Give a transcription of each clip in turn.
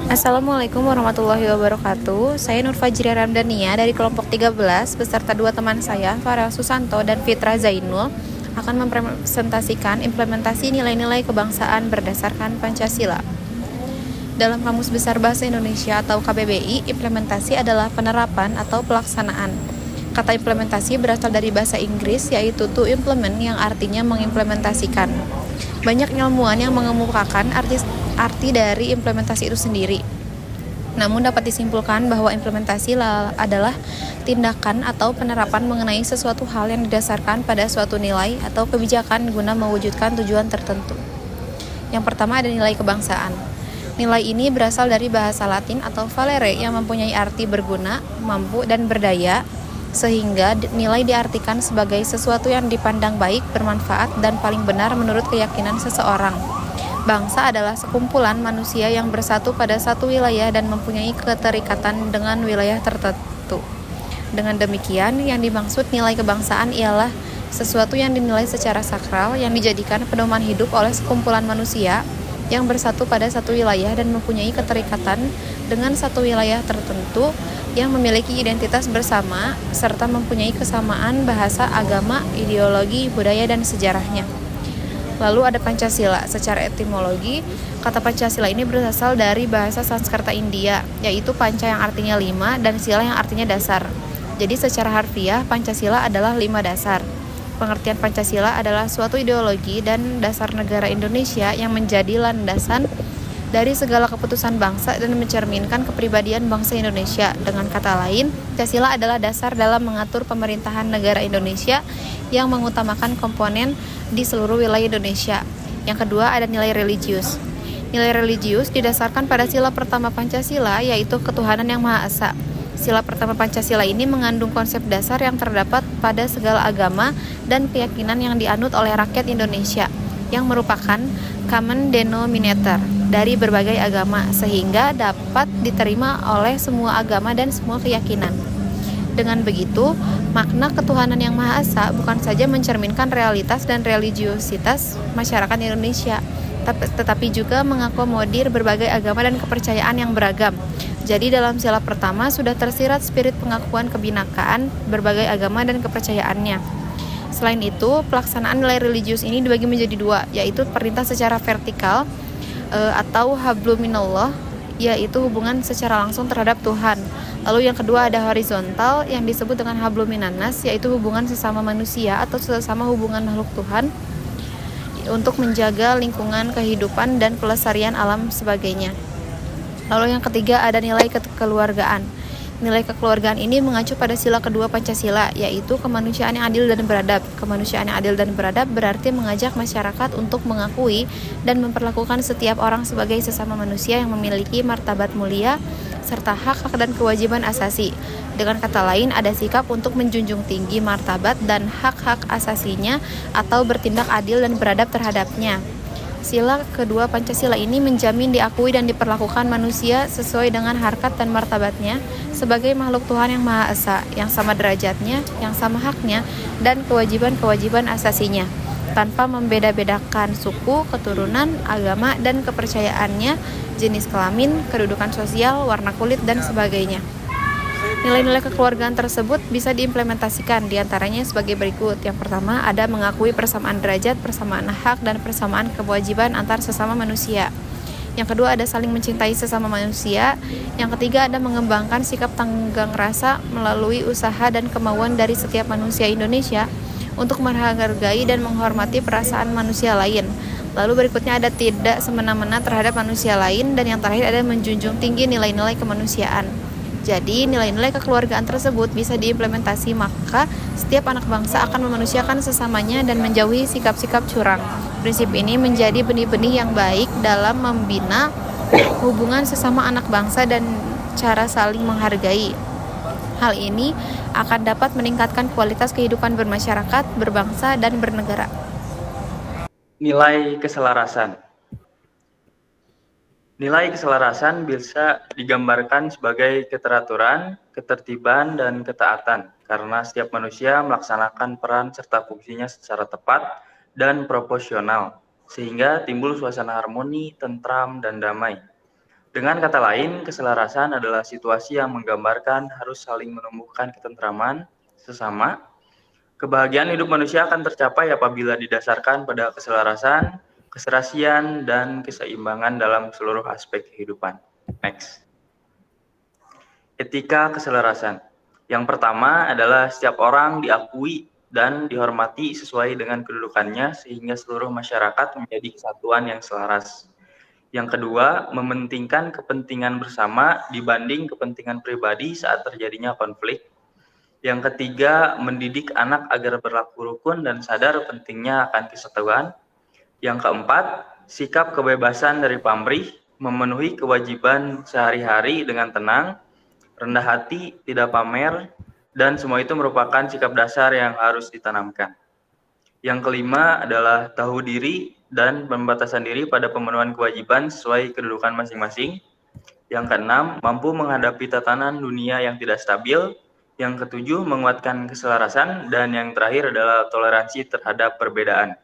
Assalamualaikum warahmatullahi wabarakatuh. Saya Nur Fajri Ramdania dari kelompok 13 beserta dua teman saya, Farel Susanto dan Fitra Zainul, akan mempresentasikan implementasi nilai-nilai kebangsaan berdasarkan Pancasila. Dalam Kamus Besar Bahasa Indonesia atau KBBI, implementasi adalah penerapan atau pelaksanaan. Kata implementasi berasal dari bahasa Inggris, yaitu to implement, yang artinya mengimplementasikan. Banyak ilmuwan yang mengemukakan arti dari implementasi itu sendiri. Namun dapat disimpulkan bahwa implementasi adalah tindakan atau penerapan mengenai sesuatu hal yang didasarkan pada suatu nilai atau kebijakan guna mewujudkan tujuan tertentu. Yang pertama ada nilai kebangsaan. Nilai ini berasal dari bahasa Latin atau valere yang mempunyai arti berguna, mampu, dan berdaya, sehingga nilai diartikan sebagai sesuatu yang dipandang baik, bermanfaat, dan paling benar menurut keyakinan seseorang. Bangsa adalah sekumpulan manusia yang bersatu pada satu wilayah dan mempunyai keterikatan dengan wilayah tertentu. Dengan demikian, yang dimaksud nilai kebangsaan ialah sesuatu yang dinilai secara sakral yang dijadikan pedoman hidup oleh sekumpulan manusia yang bersatu pada satu wilayah dan mempunyai keterikatan dengan satu wilayah tertentu yang memiliki identitas bersama serta mempunyai kesamaan bahasa, agama, ideologi, budaya, dan sejarahnya. Lalu ada Pancasila. Secara etimologi, kata Pancasila ini berasal dari bahasa Sanskerta India, yaitu panca yang artinya 5 dan sila yang artinya dasar. Jadi secara harfiah, Pancasila adalah 5 dasar. Pengertian Pancasila adalah suatu ideologi dan dasar negara Indonesia yang menjadi landasan dari segala keputusan bangsa dan mencerminkan kepribadian bangsa Indonesia. Dengan kata lain, Pancasila adalah dasar dalam mengatur pemerintahan negara Indonesia yang mengutamakan komponen di seluruh wilayah Indonesia. Yang kedua ada nilai religius. Nilai religius didasarkan pada sila pertama Pancasila, yaitu ketuhanan yang Maha Esa. Sila pertama Pancasila ini mengandung konsep dasar yang terdapat pada segala agama dan keyakinan yang dianut oleh rakyat Indonesia, yang merupakan common denominator dari berbagai agama, sehingga dapat diterima oleh semua agama dan semua keyakinan. Dengan begitu, makna ketuhanan yang Maha Esa bukan saja mencerminkan realitas dan religiositas masyarakat Indonesia, tetapi juga mengakomodir berbagai agama dan kepercayaan yang beragam. Jadi dalam sila pertama sudah tersirat spirit pengakuan kebinakaan berbagai agama dan kepercayaannya. Selain itu, pelaksanaan nilai religius ini dibagi menjadi dua, yaitu perintah secara vertikal atau habluminallah, yaitu hubungan secara langsung terhadap Tuhan. Lalu yang kedua ada horizontal yang disebut dengan habluminanas, yaitu hubungan sesama manusia atau sesama hubungan makhluk Tuhan untuk menjaga lingkungan kehidupan dan pelestarian alam sebagainya. Lalu yang ketiga ada nilai kekeluargaan. Nilai kekeluargaan ini mengacu pada sila kedua Pancasila, yaitu kemanusiaan yang adil dan beradab. Kemanusiaan yang adil dan beradab berarti mengajak masyarakat untuk mengakui dan memperlakukan setiap orang sebagai sesama manusia yang memiliki martabat mulia serta hak-hak dan kewajiban asasi. Dengan kata lain, ada sikap untuk menjunjung tinggi martabat dan hak-hak asasinya atau bertindak adil dan beradab terhadapnya. Sila kedua Pancasila ini menjamin diakui dan diperlakukan manusia sesuai dengan harkat dan martabatnya sebagai makhluk Tuhan yang Maha Esa, yang sama derajatnya, yang sama haknya, dan kewajiban-kewajiban asasinya, tanpa membeda-bedakan suku, keturunan, agama, dan kepercayaannya, jenis kelamin, kedudukan sosial, warna kulit, dan sebagainya. Nilai-nilai kekeluargaan tersebut bisa diimplementasikan diantaranya sebagai berikut. Yang pertama ada mengakui persamaan derajat, persamaan hak, dan persamaan kewajiban antar sesama manusia. Yang kedua ada saling mencintai sesama manusia. Yang ketiga ada mengembangkan sikap tanggang rasa melalui usaha dan kemauan dari setiap manusia Indonesia untuk menghargai dan menghormati perasaan manusia lain. Lalu berikutnya ada tidak semena-mena terhadap manusia lain. Dan yang terakhir ada menjunjung tinggi nilai-nilai kemanusiaan. Jadi nilai-nilai kekeluargaan tersebut bisa diimplementasi, maka setiap anak bangsa akan memanusiakan sesamanya dan menjauhi sikap-sikap curang. Prinsip ini menjadi benih-benih yang baik dalam membina hubungan sesama anak bangsa dan cara saling menghargai. Hal ini akan dapat meningkatkan kualitas kehidupan bermasyarakat, berbangsa, dan bernegara. Nilai keselarasan. Nilai keselarasan bisa digambarkan sebagai keteraturan, ketertiban, dan ketaatan, karena setiap manusia melaksanakan peran serta fungsinya secara tepat dan proporsional, sehingga timbul suasana harmoni, tentram, dan damai. Dengan kata lain, keselarasan adalah situasi yang menggambarkan harus saling menumbuhkan ketentraman sesama. Kebahagiaan hidup manusia akan tercapai apabila didasarkan pada keselarasan, keserasian, dan keseimbangan dalam seluruh aspek kehidupan. Next. Etika keselarasan. Yang pertama adalah setiap orang diakui dan dihormati sesuai dengan kedudukannya sehingga seluruh masyarakat menjadi kesatuan yang selaras. Yang kedua, mementingkan kepentingan bersama dibanding kepentingan pribadi saat terjadinya konflik. Yang ketiga, mendidik anak agar berlaku rukun dan sadar pentingnya akan kesatuan. Yang keempat, sikap kebebasan dari pamrih, memenuhi kewajiban sehari-hari dengan tenang, rendah hati, tidak pamer, dan semua itu merupakan sikap dasar yang harus ditanamkan. Yang kelima adalah tahu diri dan pembatasan diri pada pemenuhan kewajiban sesuai kedudukan masing-masing. Yang keenam, mampu menghadapi tatanan dunia yang tidak stabil. Yang ketujuh, menguatkan keselarasan. Dan yang terakhir adalah toleransi terhadap perbedaan.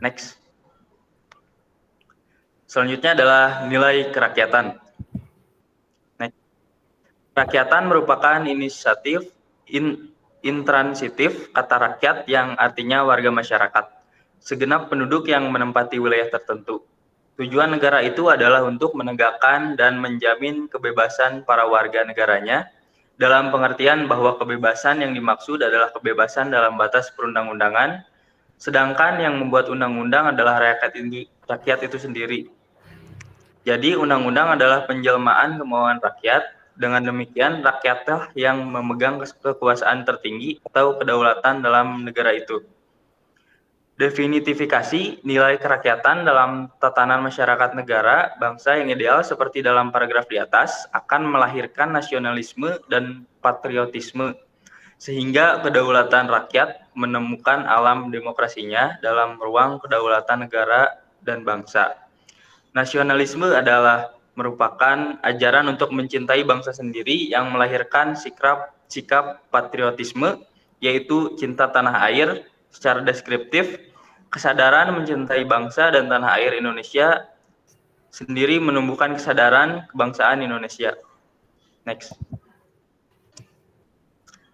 Next. Selanjutnya adalah nilai kerakyatan. Next. Kerakyatan merupakan inisiatif intransitif kata rakyat yang artinya warga masyarakat, segenap penduduk yang menempati wilayah tertentu. Tujuan negara itu adalah untuk menegakkan dan menjamin kebebasan para warga negaranya, dalam pengertian bahwa kebebasan yang dimaksud adalah kebebasan dalam batas perundang-undangan, sedangkan yang membuat undang-undang adalah rakyat itu sendiri. Jadi undang-undang adalah penjelmaan kemauan rakyat. Dengan demikian, rakyatlah yang memegang kekuasaan tertinggi atau kedaulatan dalam negara itu. Definitifikasi nilai kerakyatan dalam tatanan masyarakat negara bangsa yang ideal seperti dalam paragraf di atas akan melahirkan nasionalisme dan patriotisme, sehingga kedaulatan rakyat menemukan alam demokrasinya dalam ruang kedaulatan negara dan bangsa. Nasionalisme adalah merupakan ajaran untuk mencintai bangsa sendiri yang melahirkan sikap patriotisme, yaitu cinta tanah air. Secara deskriptif, kesadaran mencintai bangsa dan tanah air Indonesia sendiri menumbuhkan kesadaran kebangsaan Indonesia. Next.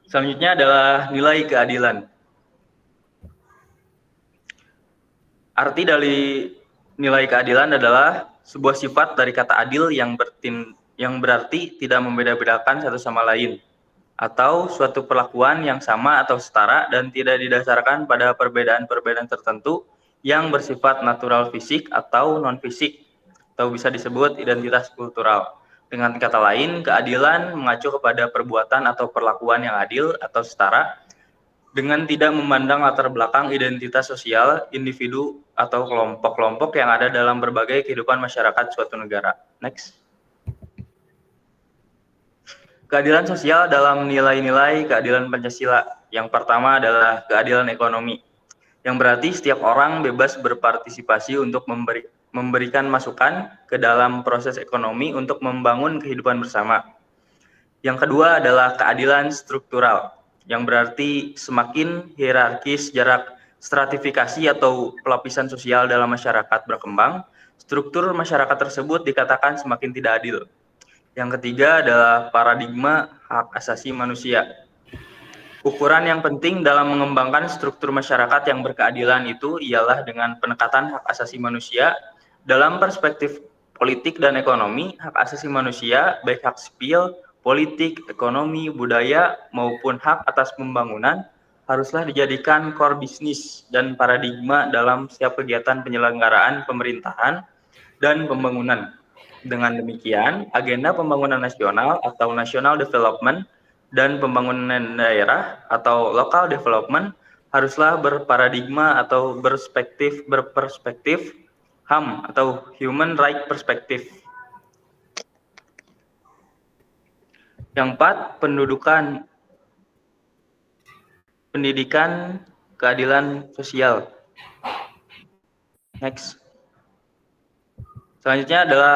Selanjutnya adalah nilai keadilan. Arti dari nilai keadilan adalah sebuah sifat dari kata adil yang berarti tidak membeda-bedakan satu sama lain, atau suatu perlakuan yang sama atau setara dan tidak didasarkan pada perbedaan-perbedaan tertentu yang bersifat natural fisik atau non-fisik, atau bisa disebut identitas kultural. Dengan kata lain, keadilan mengacu kepada perbuatan atau perlakuan yang adil atau setara, dengan tidak memandang latar belakang identitas sosial, individu, atau kelompok-kelompok yang ada dalam berbagai kehidupan masyarakat suatu negara. Next. Keadilan sosial dalam nilai-nilai keadilan Pancasila. Yang pertama adalah keadilan ekonomi, yang berarti setiap orang bebas berpartisipasi untuk memberikan masukan ke dalam proses ekonomi untuk membangun kehidupan bersama. Yang kedua adalah keadilan struktural, yang berarti semakin hierarkis jarak stratifikasi atau pelapisan sosial dalam masyarakat berkembang, struktur masyarakat tersebut dikatakan semakin tidak adil. Yang ketiga adalah paradigma hak asasi manusia. Ukuran yang penting dalam mengembangkan struktur masyarakat yang berkeadilan itu ialah dengan penekatan hak asasi manusia dalam perspektif politik dan ekonomi. Hak asasi manusia, baik hak sipil, politik, ekonomi, budaya, maupun hak atas pembangunan haruslah dijadikan core bisnis dan paradigma dalam setiap kegiatan penyelenggaraan pemerintahan dan pembangunan. Dengan demikian, agenda pembangunan nasional atau national development dan pembangunan daerah atau local development haruslah berparadigma atau berperspektif HAM atau human right perspective. Yang keempat, pendidikan, keadilan sosial. Next. Selanjutnya adalah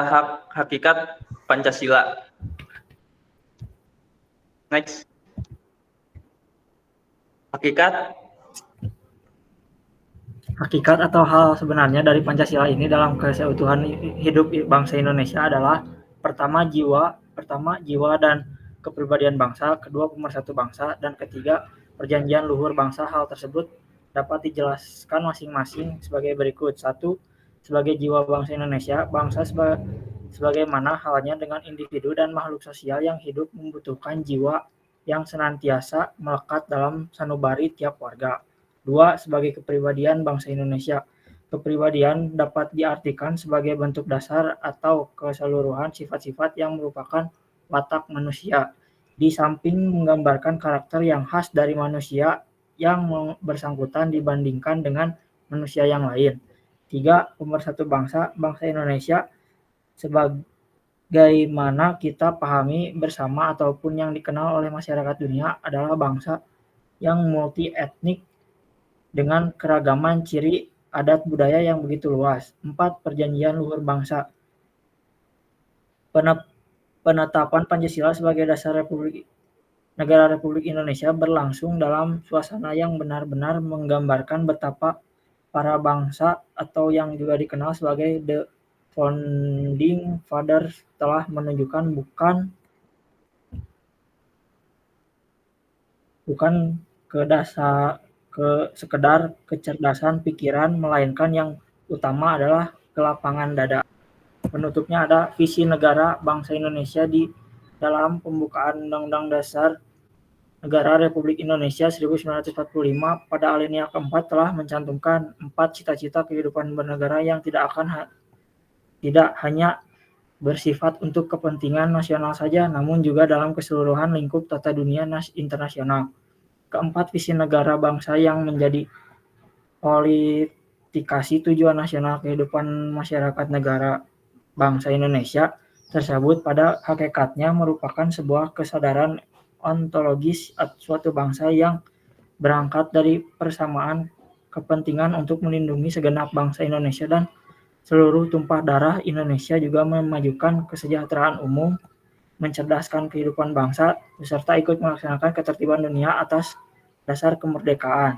hakikat Pancasila. Next. Hakikat atau hal sebenarnya dari Pancasila ini dalam keseutuhan hidup bangsa Indonesia adalah pertama jiwa dan kepribadian bangsa, kedua pemersatu bangsa, dan ketiga perjanjian luhur bangsa. Hal tersebut dapat dijelaskan masing-masing sebagai berikut. 1. Sebagai jiwa bangsa Indonesia, bangsa sebagaimana halnya dengan individu dan makhluk sosial yang hidup membutuhkan jiwa yang senantiasa melekat dalam sanubari tiap warga. 2. Sebagai kepribadian bangsa Indonesia, kepribadian dapat diartikan sebagai bentuk dasar atau keseluruhan sifat-sifat yang merupakan watak manusia, di samping menggambarkan karakter yang khas dari manusia yang bersangkutan dibandingkan dengan manusia yang lain. 3. Pemersatu bangsa Indonesia sebagaimana kita pahami bersama ataupun yang dikenal oleh masyarakat dunia adalah bangsa yang multi etnik dengan keragaman ciri adat budaya yang begitu luas. 4. Perjanjian luhur bangsa. Penetapan Pancasila sebagai dasar Negara Republik Indonesia berlangsung dalam suasana yang benar-benar menggambarkan betapa para bangsa atau yang juga dikenal sebagai The Founding Fathers telah menunjukkan bukan sekedar kecerdasan pikiran, melainkan yang utama adalah kelapangan dada. Penutupnya ada visi negara bangsa Indonesia di dalam pembukaan Undang-Undang Dasar Negara Republik Indonesia 1945 pada alinea keempat telah mencantumkan 4 cita-cita kehidupan bernegara yang tidak hanya bersifat untuk kepentingan nasional saja, namun juga dalam keseluruhan lingkup tata dunia internasional. Keempat, visi negara bangsa yang menjadi politikasi tujuan nasional kehidupan masyarakat negara bangsa Indonesia tersebut pada hakikatnya merupakan sebuah kesadaran ontologis suatu bangsa yang berangkat dari persamaan kepentingan untuk melindungi segenap bangsa Indonesia dan seluruh tumpah darah Indonesia, juga memajukan kesejahteraan umum, mencerdaskan kehidupan bangsa, beserta ikut melaksanakan ketertiban dunia atas dasar kemerdekaan,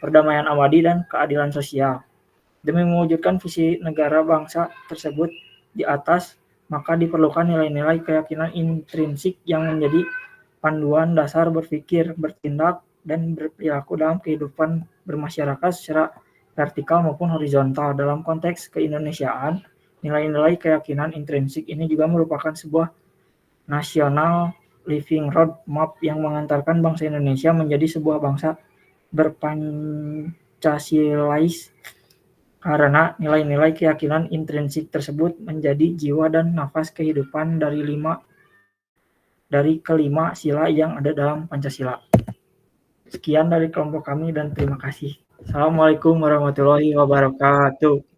perdamaian abadi, dan keadilan sosial. Demi mewujudkan visi negara bangsa tersebut di atas, maka diperlukan nilai-nilai keyakinan intrinsik yang menjadi panduan dasar berpikir, bertindak, dan berperilaku dalam kehidupan bermasyarakat secara vertikal maupun horizontal. Dalam konteks keindonesiaan, nilai-nilai keyakinan intrinsik ini juga merupakan sebuah national living road map yang mengantarkan bangsa Indonesia menjadi sebuah bangsa berpancasilais, karena nilai-nilai keyakinan intrinsik tersebut menjadi jiwa dan nafas kehidupan dari kelima sila yang ada dalam Pancasila. Sekian dari kelompok kami dan terima kasih. Assalamualaikum warahmatullahi wabarakatuh.